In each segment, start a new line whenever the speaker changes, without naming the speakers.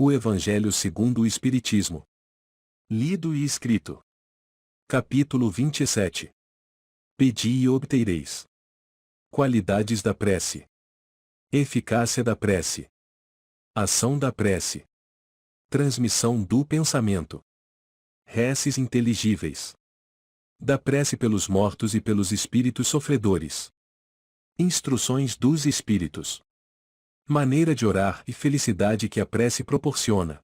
O Evangelho segundo o Espiritismo. Lido e escrito. Capítulo 27. Pedi e obtereis. Qualidades da prece. Eficácia da prece. Ação da prece. Transmissão do pensamento. Reces inteligíveis. Da prece pelos mortos e pelos espíritos sofredores. Instruções dos espíritos. Maneira de orar e felicidade que a prece proporciona.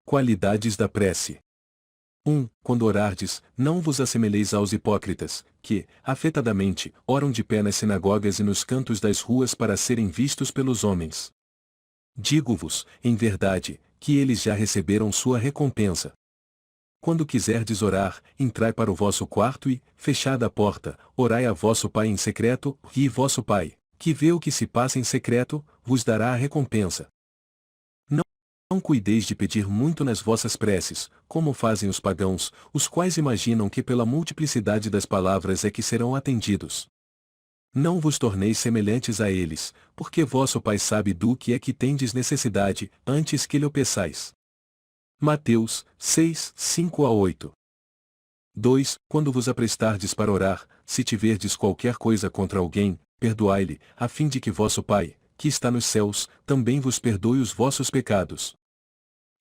Qualidades da prece. 1. Quando orardes, não vos assemelheis aos hipócritas, que, afetadamente, oram de pé nas sinagogas e nos cantos das ruas para serem vistos pelos homens. Digo-vos, em verdade, que eles já receberam sua recompensa. Quando quiserdes orar, entrai para o vosso quarto e, fechada a porta, orai a vosso Pai em secreto, e vosso Pai, que vê o que se passa em secreto, vos dará a recompensa. Não cuideis de pedir muito nas vossas preces, como fazem os pagãos, os quais imaginam que pela multiplicidade das palavras é que serão atendidos. Não vos torneis semelhantes a eles, porque vosso Pai sabe do que é que tendes necessidade, antes que lhe o peçais. Mateus 6, 5-8. 2. Quando vos aprestardes para orar, se tiverdes qualquer coisa contra alguém, perdoai-lhe, a fim de que vosso Pai, que está nos céus, também vos perdoe os vossos pecados.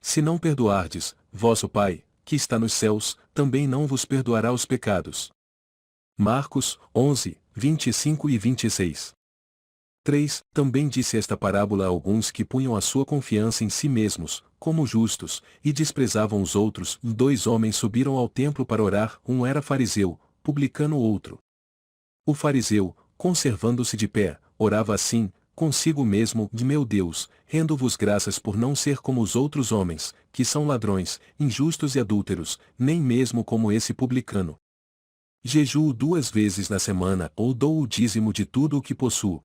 Se não perdoardes, vosso Pai, que está nos céus, também não vos perdoará os pecados. Marcos 11, 25 e 26. 3. Também disse esta parábola a alguns que punham a sua confiança em si mesmos, como justos, e desprezavam os outros. 2 homens subiram ao templo para orar, um era fariseu, publicano o outro. O fariseu, conservando-se de pé, orava assim, consigo mesmo: meu Deus, rendo-vos graças por não ser como os outros homens, que são ladrões, injustos e adúlteros, nem mesmo como esse publicano. Jejuo 2 vezes na semana ou dou o dízimo de tudo o que possuo.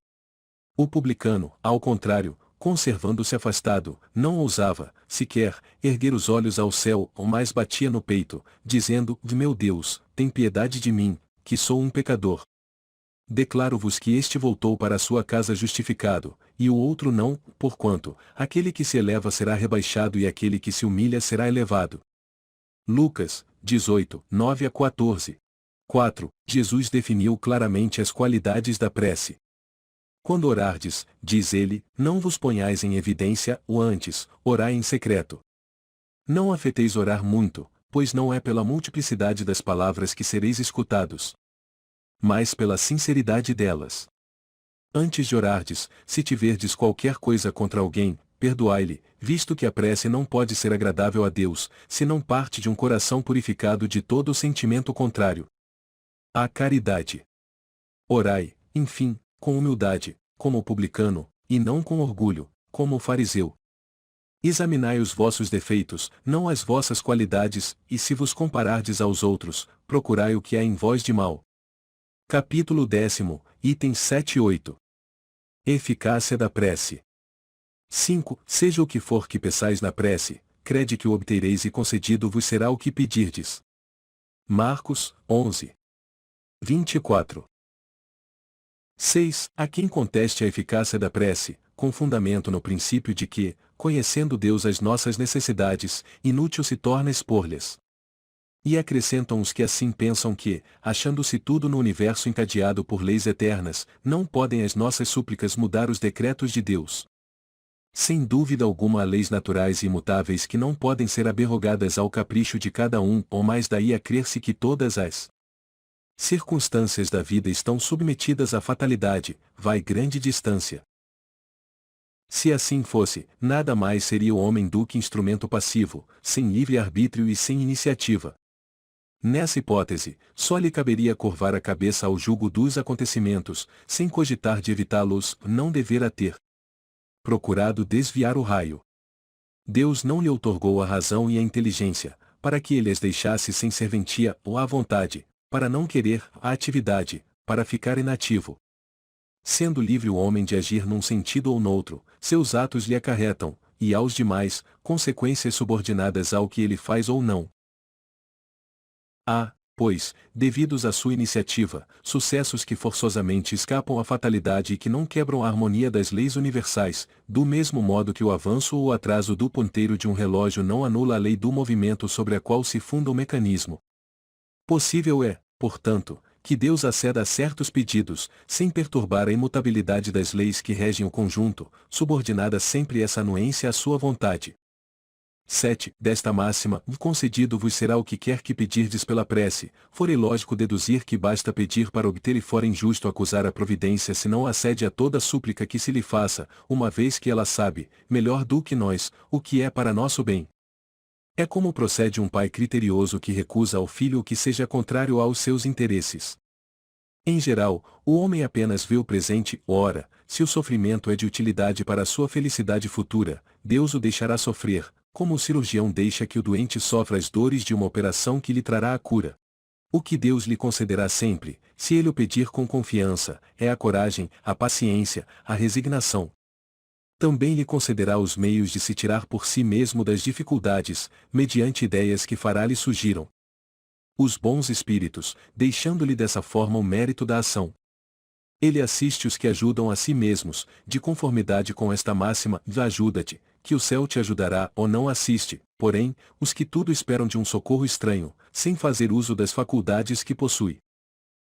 O publicano, ao contrário, conservando-se afastado, não ousava, sequer, erguer os olhos ao céu, ou mais batia no peito, dizendo: meu Deus, tem piedade de mim, que sou um pecador. Declaro-vos que este voltou para a sua casa justificado, e o outro não, porquanto, aquele que se eleva será rebaixado e aquele que se humilha será elevado. Lucas 18, 9-14. 4. Jesus definiu claramente as qualidades da prece. Quando orardes, diz ele, não vos ponhais em evidência, ou antes, orai em secreto. Não afeteis orar muito, pois não é pela multiplicidade das palavras que sereis escutados, mas pela sinceridade delas. Antes de orardes, se tiverdes qualquer coisa contra alguém, perdoai-lhe, visto que a prece não pode ser agradável a Deus, se não parte de um coração purificado de todo o sentimento contrário. A caridade. Orai, enfim, com humildade, como o publicano, e não com orgulho, como o fariseu. Examinai os vossos defeitos, não as vossas qualidades, e se vos comparardes aos outros, procurai o que há em vós de mal. Capítulo 10, itens 7 e 8. Eficácia da prece. 5. Seja o que for que peçais na prece, crede que o obtereis e concedido vos será o que pedirdes. Marcos 11, 24. 6. A quem conteste a eficácia da prece, com fundamento no princípio de que, conhecendo Deus as nossas necessidades, inútil se torna expor-lhes. E acrescentam os que assim pensam que, achando-se tudo no universo encadeado por leis eternas, não podem as nossas súplicas mudar os decretos de Deus. Sem dúvida alguma há leis naturais e imutáveis que não podem ser aberrogadas ao capricho de cada um, ou mais daí a crer-se que todas as circunstâncias da vida estão submetidas à fatalidade, vai grande distância. Se assim fosse, nada mais seria o homem do que instrumento passivo, sem livre-arbítrio e sem iniciativa. Nessa hipótese, só lhe caberia curvar a cabeça ao jugo dos acontecimentos, sem cogitar de evitá-los, não devera ter procurado desviar o raio. Deus não lhe outorgou a razão e a inteligência, para que ele as deixasse sem serventia ou à vontade, para não querer a atividade, para ficar inativo. Sendo livre o homem de agir num sentido ou noutro, seus atos lhe acarretam, e aos demais, consequências subordinadas ao que ele faz ou não. A. pois, devidos à sua iniciativa, sucessos que forçosamente escapam à fatalidade e que não quebram a harmonia das leis universais, do mesmo modo que o avanço ou atraso do ponteiro de um relógio não anula a lei do movimento sobre a qual se funda o mecanismo. Possível é, portanto, que Deus aceda a certos pedidos, sem perturbar a imutabilidade das leis que regem o conjunto, subordinada sempre essa anuência à sua vontade. 7. Desta máxima, concedido-vos será o que quer que pedirdes pela prece, for ilógico deduzir que basta pedir para obter e fora injusto acusar a providência se não acede a toda súplica que se lhe faça, uma vez que ela sabe, melhor do que nós, o que é para nosso bem. É como procede um pai criterioso que recusa ao filho o que seja contrário aos seus interesses. Em geral, o homem apenas vê o presente, ora, se o sofrimento é de utilidade para a sua felicidade futura, Deus o deixará sofrer, como o cirurgião deixa que o doente sofra as dores de uma operação que lhe trará a cura. O que Deus lhe concederá sempre, se ele o pedir com confiança, é a coragem, a paciência, a resignação. Também lhe concederá os meios de se tirar por si mesmo das dificuldades, mediante ideias que fará-lhe surgiram os bons espíritos, deixando-lhe dessa forma o mérito da ação. Ele assiste os que ajudam a si mesmos, de conformidade com esta máxima, ajuda-te, que o céu te ajudará, ou não assiste, porém, os que tudo esperam de um socorro estranho, sem fazer uso das faculdades que possui.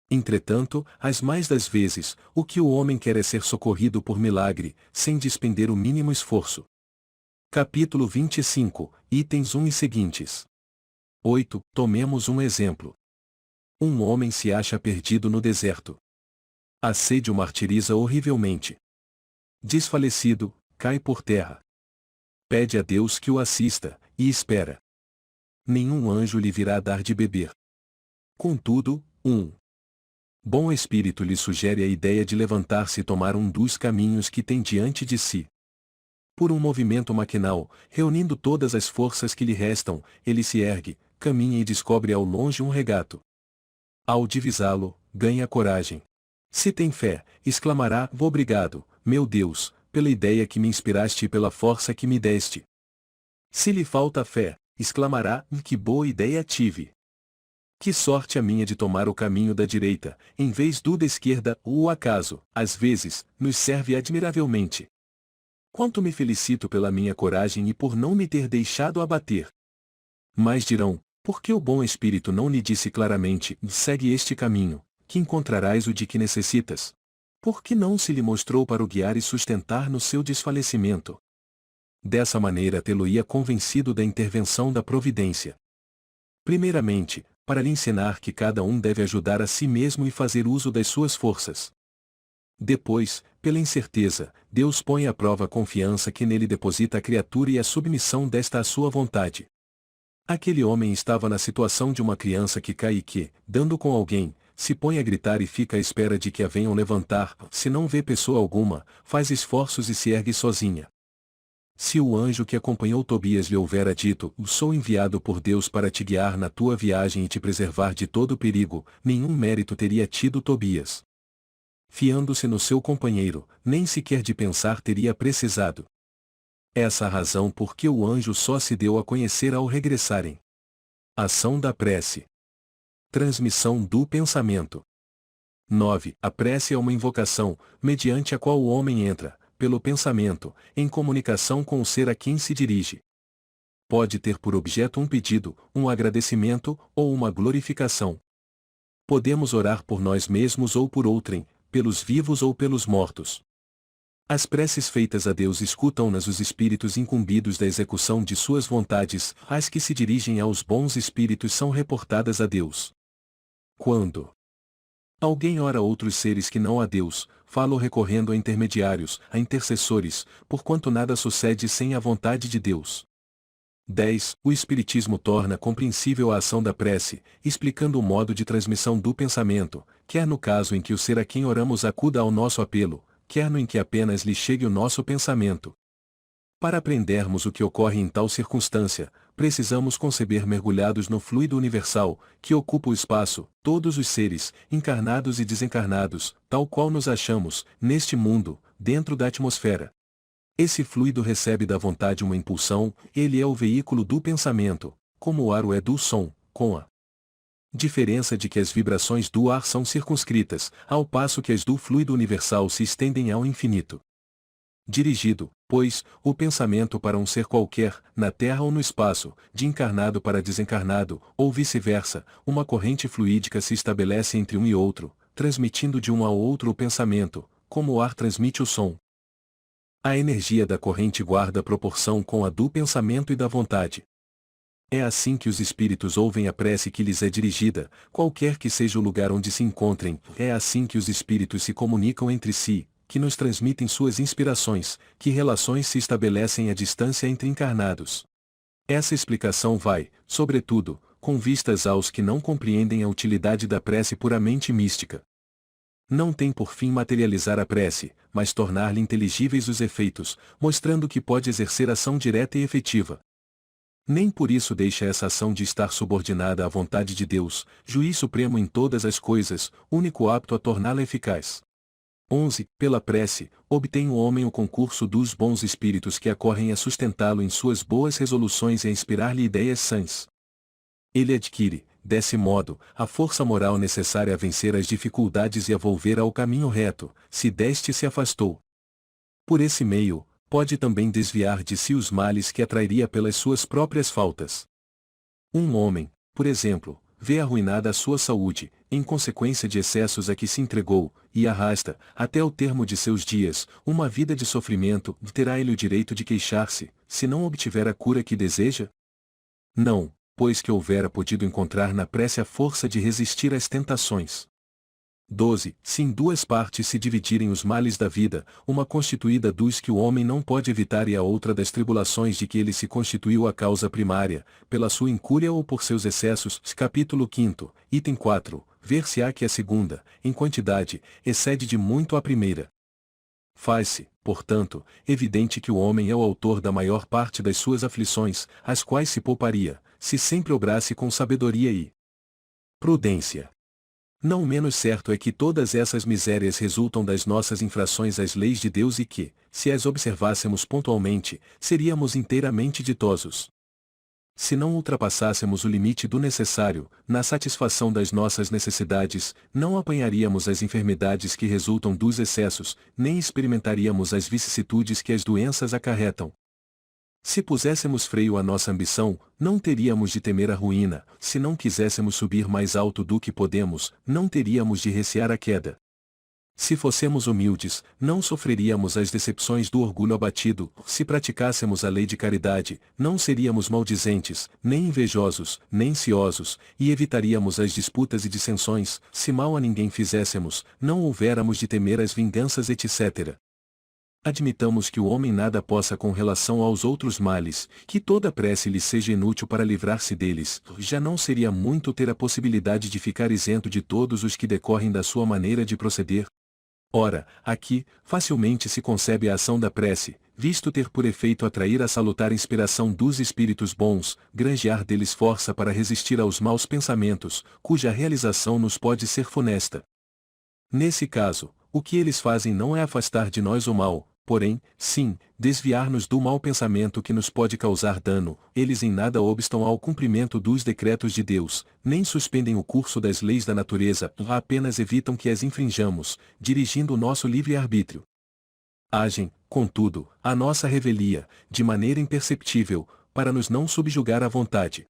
Entretanto, as mais das vezes, o que o homem quer é ser socorrido por milagre, sem despender o mínimo esforço. Capítulo 25, itens 1 e seguintes. 8. Tomemos um exemplo. Um homem se acha perdido no deserto. A sede o martiriza horrivelmente. Desfalecido, cai por terra. Pede a Deus que o assista, e espera. Nenhum anjo lhe virá dar de beber. Contudo, um bom espírito lhe sugere a ideia de levantar-se e tomar um dos caminhos que tem diante de si. Por um movimento maquinal, reunindo todas as forças que lhe restam, ele se ergue, caminha e descobre ao longe um regato. Ao divisá-lo, ganha coragem. Se tem fé, exclamará: obrigado, meu Deus, pela ideia que me inspiraste e pela força que me deste. Se lhe falta fé, exclamará: que boa ideia tive. Que sorte a minha de tomar o caminho da direita, em vez do da esquerda, ou o acaso, às vezes, nos serve admiravelmente. Quanto me felicito pela minha coragem e por não me ter deixado abater. Mas dirão: por que o bom espírito não lhe disse claramente: segue este caminho, que encontrarás o de que necessitas? Por que não se lhe mostrou para o guiar e sustentar no seu desfalecimento? Dessa maneira tê-lo-ia convencido da intervenção da providência. Primeiramente, para lhe ensinar que cada um deve ajudar a si mesmo e fazer uso das suas forças. Depois, pela incerteza, Deus põe à prova a confiança que nele deposita a criatura e a submissão desta à sua vontade. Aquele homem estava na situação de uma criança que cai e que, dando com alguém, se põe a gritar e fica à espera de que a venham levantar, se não vê pessoa alguma, faz esforços e se ergue sozinha. Se o anjo que acompanhou Tobias lhe houvera dito: sou enviado por Deus para te guiar na tua viagem e te preservar de todo perigo, nenhum mérito teria tido Tobias. Fiando-se no seu companheiro, nem sequer de pensar teria precisado. Essa a razão por que o anjo só se deu a conhecer ao regressarem. Ação da prece. Transmissão do pensamento. 9. A prece é uma invocação, mediante a qual o homem entra, pelo pensamento, em comunicação com o ser a quem se dirige. Pode ter por objeto um pedido, um agradecimento, ou uma glorificação. Podemos orar por nós mesmos ou por outrem, pelos vivos ou pelos mortos. As preces feitas a Deus escutam-nas os espíritos incumbidos da execução de suas vontades, as que se dirigem aos bons espíritos são reportadas a Deus. Quando alguém ora a outros seres que não a Deus, fala recorrendo a intermediários, a intercessores, porquanto nada sucede sem a vontade de Deus. 10. O Espiritismo torna compreensível a ação da prece, explicando o modo de transmissão do pensamento, quer no caso em que o ser a quem oramos acuda ao nosso apelo, quer no em que apenas lhe chegue o nosso pensamento. Para aprendermos o que ocorre em tal circunstância, precisamos conceber mergulhados no fluido universal, que ocupa o espaço, todos os seres, encarnados e desencarnados, tal qual nos achamos, neste mundo, dentro da atmosfera. Esse fluido recebe da vontade uma impulsão, ele é o veículo do pensamento, como o ar o é do som, com a Diferença de que as vibrações do ar são circunscritas, ao passo que as do fluido universal se estendem ao infinito. Dirigido, pois, o pensamento para um ser qualquer, na Terra ou no espaço, de encarnado para desencarnado, ou vice-versa, uma corrente fluídica se estabelece entre um e outro, transmitindo de um ao outro o pensamento, como o ar transmite o som. A energia da corrente guarda proporção com a do pensamento e da vontade. É assim que os espíritos ouvem a prece que lhes é dirigida, qualquer que seja o lugar onde se encontrem, é assim que os espíritos se comunicam entre si, que nos transmitem suas inspirações, que relações se estabelecem à distância entre encarnados. Essa explicação vai, sobretudo, com vistas aos que não compreendem a utilidade da prece puramente mística. Não tem por fim materializar a prece, mas tornar-lhe inteligíveis os efeitos, mostrando que pode exercer ação direta e efetiva. Nem por isso deixa essa ação de estar subordinada à vontade de Deus, juiz supremo em todas as coisas, único apto a torná-la eficaz. 11. Pela prece, obtém o homem o concurso dos bons espíritos que acorrem a sustentá-lo em suas boas resoluções e a inspirar-lhe ideias sãs. Ele adquire, desse modo, a força moral necessária a vencer as dificuldades e a volver ao caminho reto, se deste se afastou. Por esse meio, pode também desviar de si os males que atrairia pelas suas próprias faltas. Um homem, por exemplo, vê arruinada a sua saúde, em consequência de excessos a que se entregou, e arrasta, até o termo de seus dias, uma vida de sofrimento, terá ele o direito de queixar-se, se não obtiver a cura que deseja? Não, pois que houvera podido encontrar na prece a força de resistir às tentações. 12. Se em duas partes se dividirem os males da vida, uma constituída dos que o homem não pode evitar e a outra das tribulações de que ele se constituiu a causa primária, pela sua incúria ou por seus excessos, capítulo 5, item 4, ver-se-á que a segunda, em quantidade, excede de muito a primeira. Faz-se, portanto, evidente que o homem é o autor da maior parte das suas aflições, as quais se pouparia, se sempre obrasse com sabedoria e prudência. Não menos certo é que todas essas misérias resultam das nossas infrações às leis de Deus e que, se as observássemos pontualmente, seríamos inteiramente ditosos. Se não ultrapassássemos o limite do necessário, na satisfação das nossas necessidades, não apanharíamos as enfermidades que resultam dos excessos, nem experimentaríamos as vicissitudes que as doenças acarretam. Se puséssemos freio à nossa ambição, não teríamos de temer a ruína, se não quiséssemos subir mais alto do que podemos, não teríamos de recear a queda. Se fossemos humildes, não sofreríamos as decepções do orgulho abatido, se praticássemos a lei de caridade, não seríamos maldizentes, nem invejosos, nem ciosos, e evitaríamos as disputas e dissensões, se mal a ninguém fizéssemos, não houvéramos de temer as vinganças etc. Admitamos que o homem nada possa com relação aos outros males, que toda prece lhe seja inútil para livrar-se deles, já não seria muito ter a possibilidade de ficar isento de todos os que decorrem da sua maneira de proceder? Ora, aqui, facilmente se concebe a ação da prece, visto ter por efeito atrair a salutar inspiração dos espíritos bons, granjear deles força para resistir aos maus pensamentos, cuja realização nos pode ser funesta. Nesse caso, o que eles fazem não é afastar de nós o mal, porém, sim, desviar-nos do mau pensamento que nos pode causar dano. Eles em nada obstam ao cumprimento dos decretos de Deus, nem suspendem o curso das leis da natureza, apenas evitam que as infrinjamos, dirigindo o nosso livre-arbítrio. Agem, contudo, à nossa revelia, de maneira imperceptível, para nos não subjugar à vontade.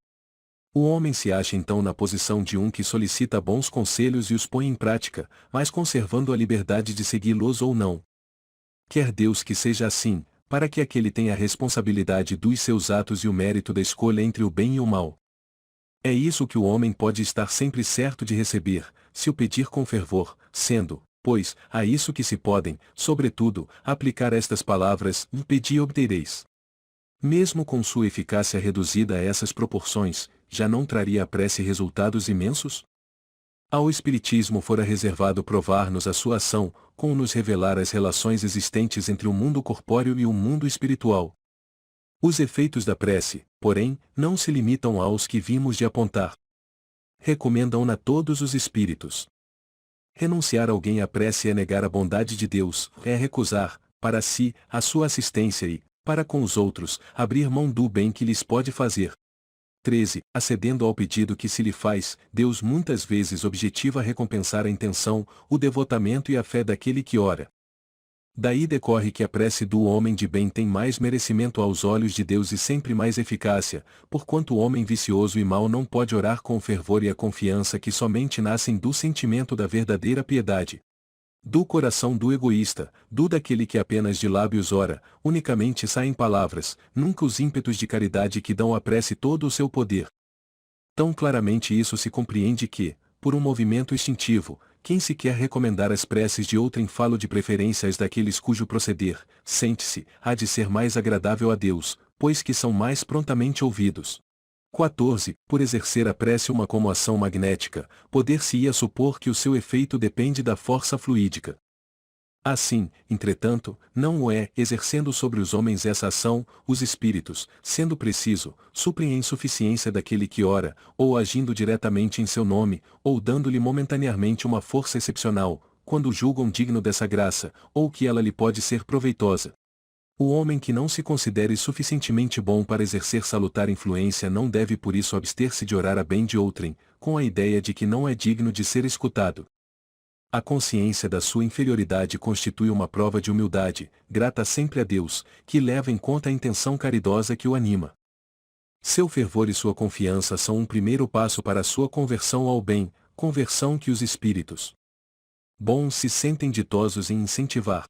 O homem se acha então na posição de um que solicita bons conselhos e os põe em prática, mas conservando a liberdade de segui-los ou não. Quer Deus que seja assim, para que aquele tenha a responsabilidade dos seus atos e o mérito da escolha entre o bem e o mal. É isso que o homem pode estar sempre certo de receber, se o pedir com fervor, sendo, pois, a isso que se podem, sobretudo, aplicar estas palavras, pedi e obtereis. Mesmo com sua eficácia reduzida a essas proporções, já não traria a prece resultados imensos? Ao Espiritismo fora reservado provar-nos a sua ação, com nos revelar as relações existentes entre o mundo corpóreo e o mundo espiritual. Os efeitos da prece, porém, não se limitam aos que vimos de apontar. Recomendam-na todos os espíritos. Renunciar alguém à prece é negar a bondade de Deus, é recusar, para si, a sua assistência e, para com os outros, abrir mão do bem que lhes pode fazer. 13. Acedendo ao pedido que se lhe faz, Deus muitas vezes objetiva recompensar a intenção, o devotamento e a fé daquele que ora. Daí decorre que a prece do homem de bem tem mais merecimento aos olhos de Deus e sempre mais eficácia, porquanto o homem vicioso e mau não pode orar com o fervor e a confiança que somente nascem do sentimento da verdadeira piedade. Do coração do egoísta, do daquele que apenas de lábios ora, unicamente saem palavras, nunca os ímpetos de caridade que dão à prece todo o seu poder. Tão claramente isso se compreende que, por um movimento instintivo, quem se quer recomendar as preces de outrem falo de preferência as daqueles cujo proceder, sente-se, há de ser mais agradável a Deus, pois que são mais prontamente ouvidos. 14. Por exercer a prece uma como ação magnética, poder-se-ia supor que o seu efeito depende da força fluídica. Assim, entretanto, não o é, exercendo sobre os homens essa ação, os espíritos, sendo preciso, suprem a insuficiência daquele que ora, ou agindo diretamente em seu nome, ou dando-lhe momentaneamente uma força excepcional, quando julgam digno dessa graça, ou que ela lhe pode ser proveitosa. O homem que não se considere suficientemente bom para exercer salutar influência não deve por isso abster-se de orar a bem de outrem, com a ideia de que não é digno de ser escutado. A consciência da sua inferioridade constitui uma prova de humildade, grata sempre a Deus, que leva em conta a intenção caridosa que o anima. Seu fervor e sua confiança são um primeiro passo para a sua conversão ao bem, conversão que os espíritos bons se sentem ditosos em incentivar.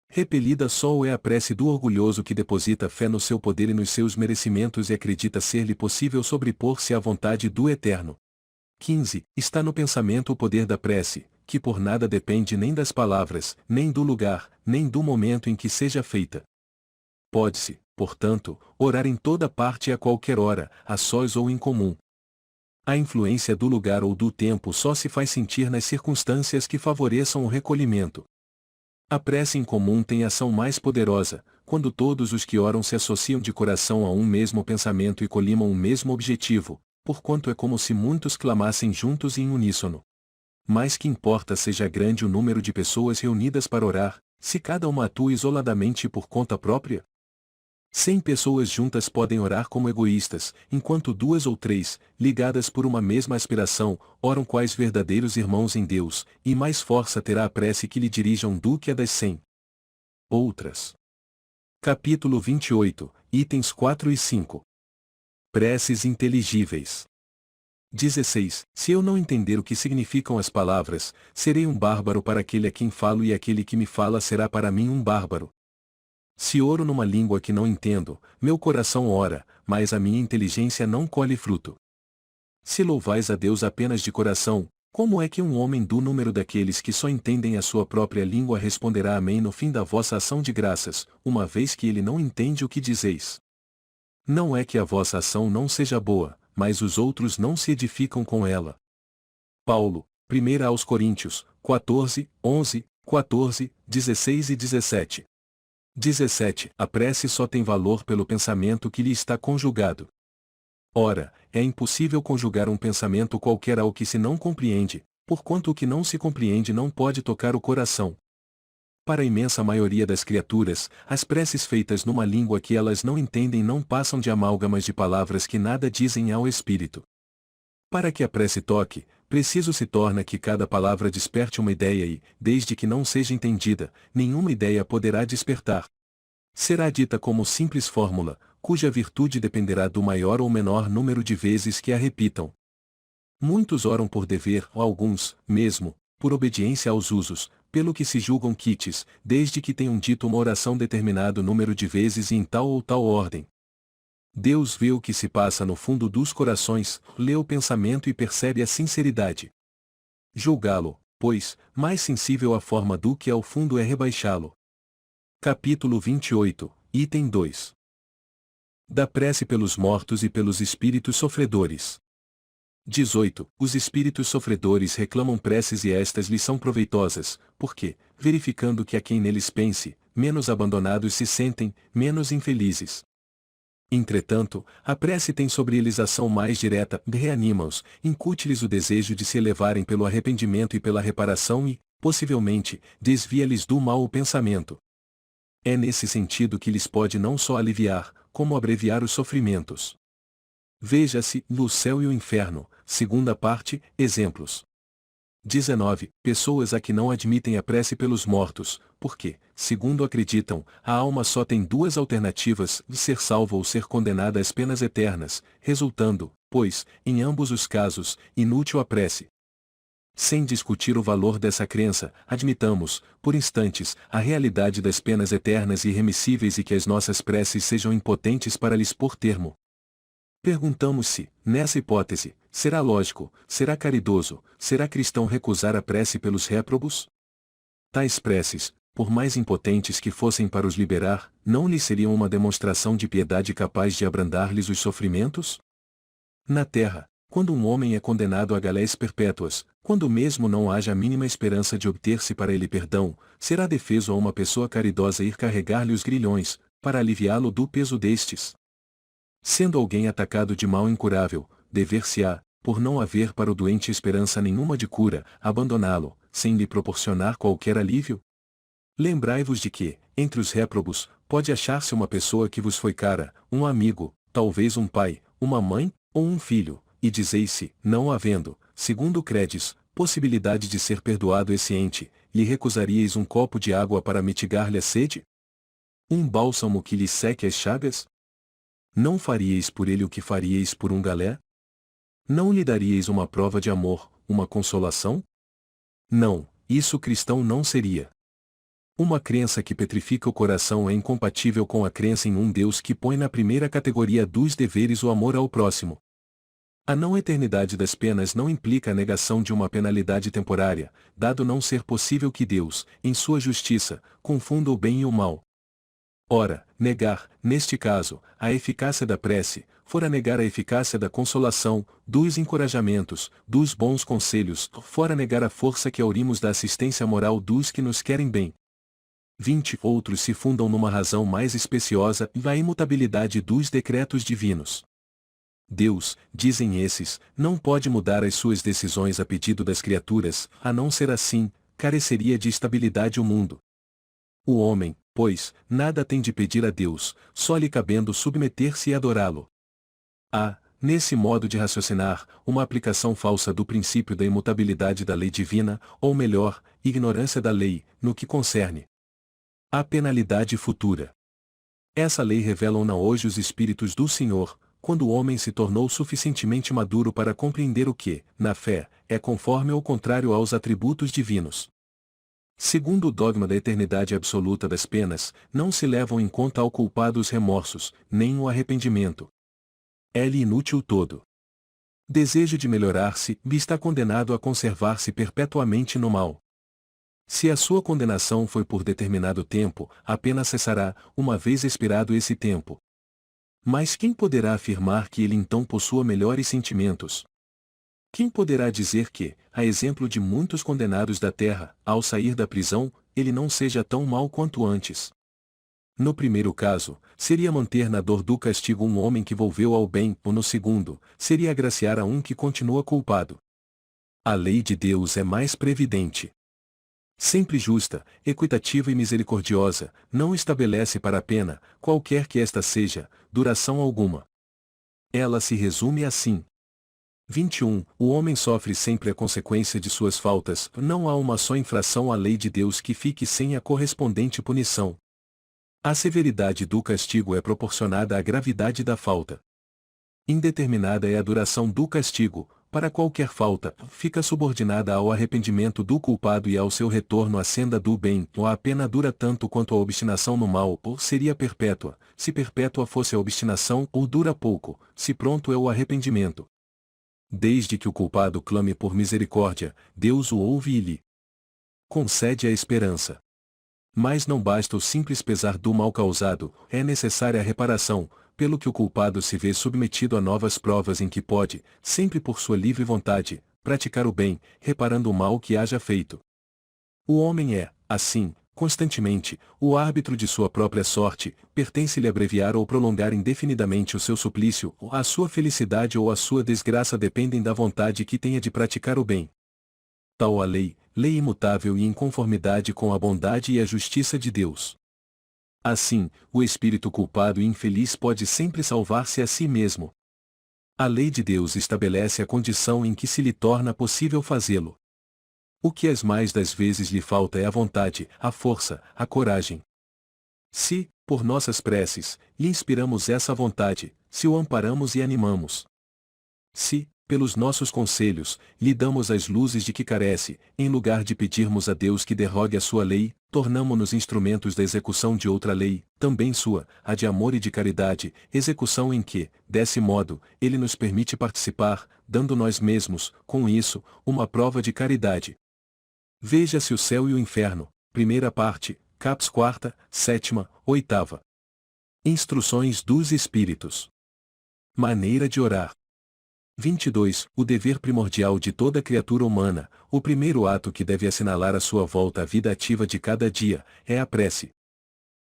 Repelida só é a prece do orgulhoso que deposita fé no seu poder e nos seus merecimentos e acredita ser-lhe possível sobrepor-se à vontade do Eterno. 15. Está no pensamento o poder da prece, que por nada depende nem das palavras, nem do lugar, nem do momento em que seja feita. Pode-se, portanto, orar em toda parte e a qualquer hora, a sós ou em comum. A influência do lugar ou do tempo só se faz sentir nas circunstâncias que favoreçam o recolhimento. A prece em comum tem ação mais poderosa, quando todos os que oram se associam de coração a um mesmo pensamento e colimam um mesmo objetivo, porquanto é como se muitos clamassem juntos e em uníssono. Mas que importa seja grande o número de pessoas reunidas para orar, se cada uma atua isoladamente por conta própria? 100 pessoas juntas podem orar como egoístas, enquanto 2 ou 3, ligadas por uma mesma aspiração, oram quais verdadeiros irmãos em Deus, e mais força terá a prece que lhe dirijam do que a das 100 outras. Capítulo 28, itens 4 e 5. Preces inteligíveis. 16. Se eu não entender o que significam as palavras, serei um bárbaro para aquele a quem falo e aquele que me fala será para mim um bárbaro. Se oro numa língua que não entendo, meu coração ora, mas a minha inteligência não colhe fruto. Se louvais a Deus apenas de coração, como é que um homem do número daqueles que só entendem a sua própria língua responderá amém no fim da vossa ação de graças, uma vez que ele não entende o que dizeis? Não é que a vossa ação não seja boa, mas os outros não se edificam com ela. Paulo, 1 aos Coríntios, 14, 11, 14, 16 e 17. 17. A prece só tem valor pelo pensamento que lhe está conjugado. Ora, é impossível conjugar um pensamento qualquer ao que se não compreende, porquanto o que não se compreende não pode tocar o coração. Para a imensa maioria das criaturas, as preces feitas numa língua que elas não entendem não passam de amálgamas de palavras que nada dizem ao espírito. Para que a prece toque, preciso se torna que cada palavra desperte uma ideia e, desde que não seja entendida, nenhuma ideia poderá despertar. Será dita como simples fórmula, cuja virtude dependerá do maior ou menor número de vezes que a repitam. Muitos oram por dever, ou alguns, mesmo, por obediência aos usos, pelo que se julgam quites, desde que tenham dito uma oração determinado número de vezes e em tal ou tal ordem. Deus vê o que se passa no fundo dos corações, lê o pensamento e percebe a sinceridade. Julgá-lo, pois, mais sensível à forma do que ao fundo é rebaixá-lo. Capítulo 28, item 2. Da prece pelos mortos e pelos espíritos sofredores. 18. Os espíritos sofredores reclamam preces e estas lhes são proveitosas, porque, verificando que a quem neles pense, menos abandonados se sentem, menos infelizes. Entretanto, a prece tem sobre eles ação mais direta, reanima-os, incute-lhes o desejo de se elevarem pelo arrependimento e pela reparação e, possivelmente, desvia-lhes do mal o pensamento. É nesse sentido que lhes pode não só aliviar, como abreviar os sofrimentos. Veja-se, no céu e o inferno, segunda parte, exemplos. 19. Pessoas a que não admitem a prece pelos mortos, porque, segundo acreditam, a alma só tem duas alternativas, de ser salva ou ser condenada às penas eternas, resultando, pois, em ambos os casos, inútil a prece. Sem discutir o valor dessa crença, admitamos, por instantes, a realidade das penas eternas e irremissíveis e que as nossas preces sejam impotentes para lhes pôr termo. Perguntamos se, nessa hipótese, será lógico, será caridoso, será cristão recusar a prece pelos réprobos? Tais preces, por mais impotentes que fossem para os liberar, não lhes seriam uma demonstração de piedade capaz de abrandar-lhes os sofrimentos? Na terra, quando um homem é condenado a galés perpétuas, quando mesmo não haja a mínima esperança de obter-se para ele perdão, será defeso a uma pessoa caridosa ir carregar-lhe os grilhões, para aliviá-lo do peso destes? Sendo alguém atacado de mal incurável, dever-se-á, por não haver para o doente esperança nenhuma de cura, abandoná-lo, sem lhe proporcionar qualquer alívio? Lembrai-vos de que, entre os réprobos, pode achar-se uma pessoa que vos foi cara, um amigo, talvez um pai, uma mãe, ou um filho, e dizeis-se, não havendo, segundo credes, possibilidade de ser perdoado esse ente, lhe recusaríeis um copo de água para mitigar-lhe a sede? Um bálsamo que lhe seque as chagas? Não faríeis por ele o que faríeis por um galé? Não lhe daríeis uma prova de amor, uma consolação? Não, isso cristão não seria. Uma crença que petrifica o coração é incompatível com a crença em um Deus que põe na primeira categoria dos deveres o amor ao próximo. A não eternidade das penas não implica a negação de uma penalidade temporária, dado não ser possível que Deus, em sua justiça, confunda o bem e o mal. Ora, negar, neste caso, a eficácia da prece, fora negar a eficácia da consolação, dos encorajamentos, dos bons conselhos, fora negar a força que aurimos da assistência moral dos que nos querem bem. 20 outros se fundam numa razão mais especiosa, na imutabilidade dos decretos divinos. Deus, dizem esses, não pode mudar as suas decisões a pedido das criaturas, a não ser assim, careceria de estabilidade o mundo. O homem, pois, nada tem de pedir a Deus, só lhe cabendo submeter-se e adorá-lo. Há, nesse modo de raciocinar, uma aplicação falsa do princípio da imutabilidade da lei divina, ou melhor, ignorância da lei, no que concerne à penalidade futura. Essa lei revelam-na hoje os Espíritos do Senhor, quando o homem se tornou suficientemente maduro para compreender o que, na fé, é conforme ou contrário aos atributos divinos. Segundo o dogma da eternidade absoluta das penas, não se levam em conta ao culpado os remorsos, nem o arrependimento. É-lhe inútil todo desejo de melhorar-se, e está condenado a conservar-se perpetuamente no mal. Se a sua condenação foi por determinado tempo, a pena cessará, uma vez expirado esse tempo. Mas quem poderá afirmar que ele então possua melhores sentimentos? Quem poderá dizer que, a exemplo de muitos condenados da terra, ao sair da prisão, ele não seja tão mau quanto antes? No primeiro caso, seria manter na dor do castigo um homem que volveu ao bem, ou no segundo, seria agraciar a um que continua culpado. A lei de Deus é mais previdente. Sempre justa, equitativa e misericordiosa, não estabelece para a pena, qualquer que esta seja, duração alguma. Ela se resume assim. 21. O homem sofre sempre a consequência de suas faltas, não há uma só infração à lei de Deus que fique sem a correspondente punição. A severidade do castigo é proporcionada à gravidade da falta. Indeterminada é a duração do castigo, para qualquer falta, fica subordinada ao arrependimento do culpado e ao seu retorno à senda do bem, ou a pena dura tanto quanto a obstinação no mal, ou seria perpétua, se perpétua fosse a obstinação, ou dura pouco, se pronto é o arrependimento. Desde que o culpado clame por misericórdia, Deus o ouve e lhe concede a esperança. Mas não basta o simples pesar do mal causado, é necessária a reparação, pelo que o culpado se vê submetido a novas provas em que pode, sempre por sua livre vontade, praticar o bem, reparando o mal que haja feito. O homem é, assim, constantemente, o árbitro de sua própria sorte, pertence-lhe abreviar ou prolongar indefinidamente o seu suplício, a sua felicidade ou a sua desgraça dependem da vontade que tenha de praticar o bem. Tal a lei, lei imutável e em conformidade com a bondade e a justiça de Deus. Assim, o espírito culpado e infeliz pode sempre salvar-se a si mesmo. A lei de Deus estabelece a condição em que se lhe torna possível fazê-lo. O que as mais das vezes lhe falta é a vontade, a força, a coragem. Se, por nossas preces, lhe inspiramos essa vontade, se o amparamos e animamos. Se, pelos nossos conselhos, lhe damos as luzes de que carece, em lugar de pedirmos a Deus que derrogue a sua lei, tornamo-nos instrumentos da execução de outra lei, também sua, a de amor e de caridade, execução em que, desse modo, ele nos permite participar, dando nós mesmos, com isso, uma prova de caridade. Veja-se o céu e o inferno, primeira parte, caps 4ª, 7ª, 8ª. Instruções dos Espíritos. Maneira de orar. 22. O dever primordial de toda criatura humana, o primeiro ato que deve assinalar a sua volta à vida ativa de cada dia, é a prece.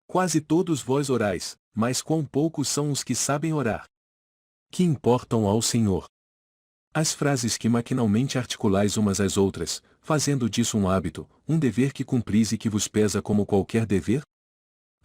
Quase todos vós orais, mas quão poucos são os que sabem orar. Que importam ao Senhor. As frases que maquinalmente articulais umas às outras, fazendo disso um hábito, um dever que cumpris e que vos pesa como qualquer dever?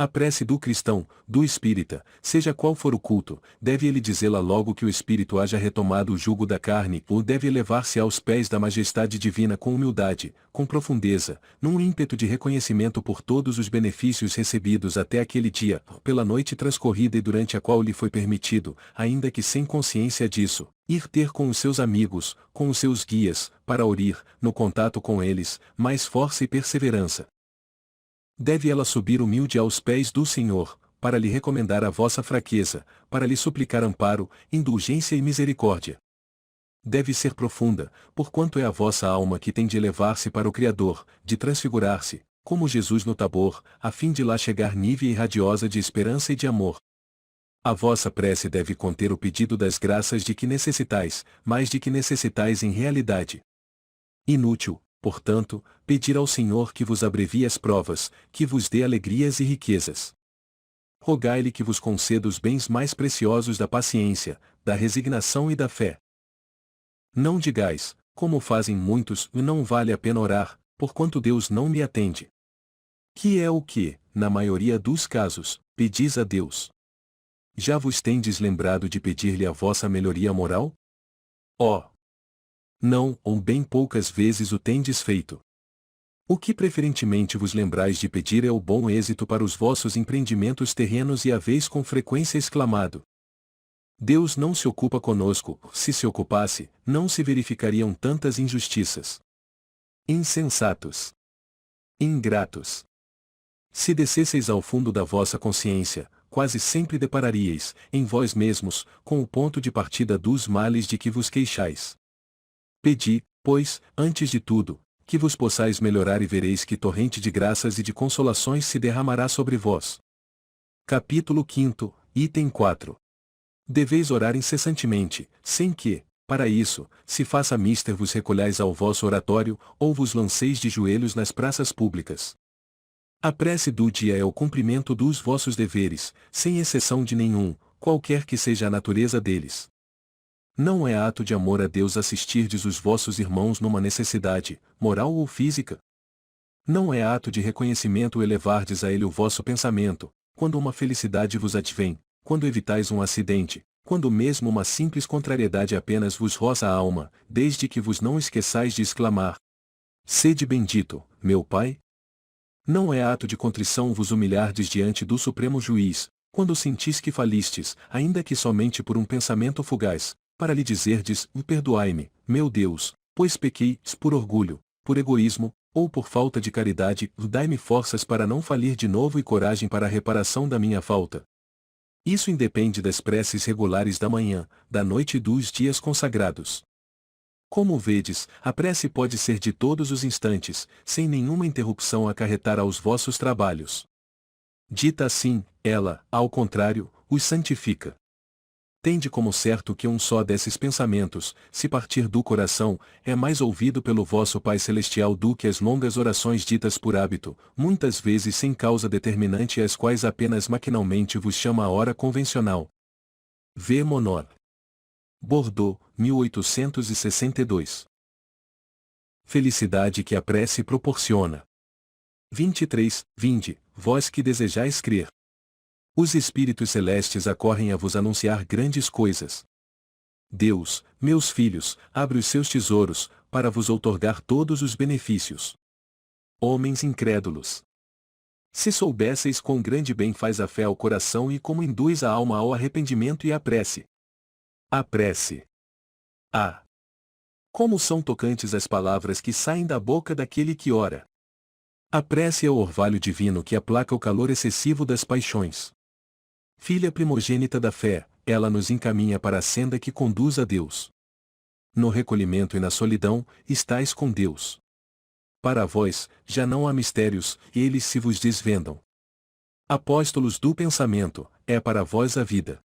A prece do cristão, do espírita, seja qual for o culto, deve ele dizê-la logo que o espírito haja retomado o jugo da carne, ou deve elevar-se aos pés da majestade divina com humildade, com profundeza, num ímpeto de reconhecimento por todos os benefícios recebidos até aquele dia, pela noite transcorrida e durante a qual lhe foi permitido, ainda que sem consciência disso, ir ter com os seus amigos, com os seus guias, para orir, no contato com eles, mais força e perseverança. Deve ela subir humilde aos pés do Senhor, para lhe recomendar a vossa fraqueza, para lhe suplicar amparo, indulgência e misericórdia. Deve ser profunda, porquanto é a vossa alma que tem de elevar-se para o Criador, de transfigurar-se, como Jesus no Tabor, a fim de lá chegar nívea e radiosa de esperança e de amor. A vossa prece deve conter o pedido das graças de que necessitais, mais de que necessitais em realidade. Inútil, portanto, pedir ao Senhor que vos abrevie as provas, que vos dê alegrias e riquezas. Rogai-lhe que vos conceda os bens mais preciosos da paciência, da resignação e da fé. Não digais, como fazem muitos, não vale a pena orar, porquanto Deus não me atende. Que é o que, na maioria dos casos, pedis a Deus. Já vos tendes lembrado de pedir-lhe a vossa melhoria moral? Oh! Não, ou bem poucas vezes o tendes feito. O que preferentemente vos lembrais de pedir é o bom êxito para os vossos empreendimentos terrenos e haveis com frequência exclamado: Deus não se ocupa conosco, se ocupasse, não se verificariam tantas injustiças. Insensatos. Ingratos. Se descesseis ao fundo da vossa consciência, quase sempre depararíeis, em vós mesmos, com o ponto de partida dos males de que vos queixais. Pedi, pois, antes de tudo, que vos possais melhorar e vereis que torrente de graças e de consolações se derramará sobre vós. Capítulo 5, item 4. Deveis orar incessantemente, sem que, para isso, se faça mister vos recolhais ao vosso oratório, ou vos lanceis de joelhos nas praças públicas. A prece do dia é o cumprimento dos vossos deveres, sem exceção de nenhum, qualquer que seja a natureza deles. Não é ato de amor a Deus assistirdes os vossos irmãos numa necessidade, moral ou física? Não é ato de reconhecimento elevardes a Ele o vosso pensamento, quando uma felicidade vos advém, quando evitais um acidente, quando mesmo uma simples contrariedade apenas vos roça a alma, desde que vos não esqueçais de exclamar: Sede bendito, meu Pai? Não é ato de contrição vos humilhardes diante do Supremo Juiz, quando sentis que falistes, ainda que somente por um pensamento fugaz, para lhe dizerdes: Perdoai-me, meu Deus, pois pequei, por orgulho, por egoísmo, ou por falta de caridade, dai-me forças para não falir de novo e coragem para a reparação da minha falta. Isso independe das preces regulares da manhã, da noite e dos dias consagrados. Como vedes, a prece pode ser de todos os instantes, sem nenhuma interrupção acarretar aos vossos trabalhos. Dita assim, ela, ao contrário, os santifica. Tende como certo que um só desses pensamentos, se partir do coração, é mais ouvido pelo vosso Pai Celestial do que as longas orações ditas por hábito, muitas vezes sem causa determinante e as quais apenas maquinalmente vos chama a hora convencional. V. Monod. Bordeaux, 1862. Felicidade que a prece proporciona. 23. Vinde, vós que desejais crer. Os espíritos celestes acorrem a vos anunciar grandes coisas. Deus, meus filhos, abre os seus tesouros, para vos outorgar todos os benefícios. Homens incrédulos! Se soubesseis quão grande bem faz a fé ao coração e como induz a alma ao arrependimento e à prece. A prece. Ah! Como são tocantes as palavras que saem da boca daquele que ora. A prece é o orvalho divino que aplaca o calor excessivo das paixões. Filha primogênita da fé, ela nos encaminha para a senda que conduz a Deus. No recolhimento e na solidão, estais com Deus. Para vós, já não há mistérios, eles se vos desvendam. Apóstolos do pensamento, é para vós a vida.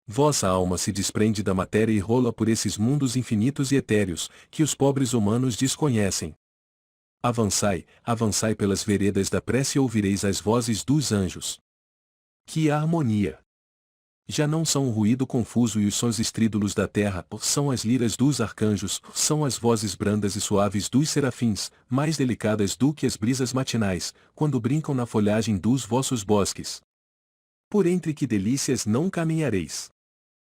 Vossa alma se desprende da matéria e rola por esses mundos infinitos e etéreos, que os pobres humanos desconhecem. Avançai, avançai pelas veredas da prece e ouvireis as vozes dos anjos. Que harmonia! Já não são o ruído confuso e os sons estrídulos da terra, são as liras dos arcanjos, são as vozes brandas e suaves dos serafins, mais delicadas do que as brisas matinais, quando brincam na folhagem dos vossos bosques. Por entre que delícias não caminhareis.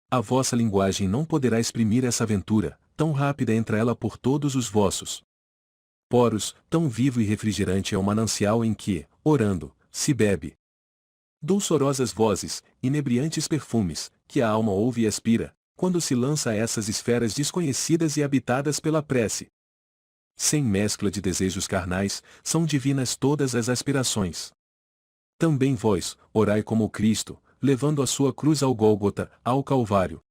A vossa linguagem não poderá exprimir essa aventura, tão rápida entra ela por todos os vossos poros, tão vivo e refrigerante é o manancial em que, orando, se bebe. Dulçorosas vozes, inebriantes perfumes, que a alma ouve e aspira, quando se lança a essas esferas desconhecidas e habitadas pela prece. Sem mescla de desejos carnais, são divinas todas as aspirações. Também vós, orai como Cristo, levando a sua cruz ao Gólgota, ao Calvário.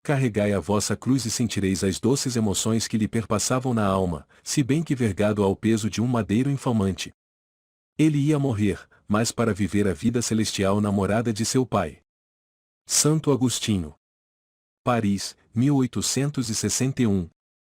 Carregai a vossa cruz e sentireis as doces emoções que lhe perpassavam na alma, se bem que vergado ao peso de um madeiro infamante. Ele ia morrer, mas para viver a vida celestial na morada de seu Pai. Santo Agostinho. Paris, 1861.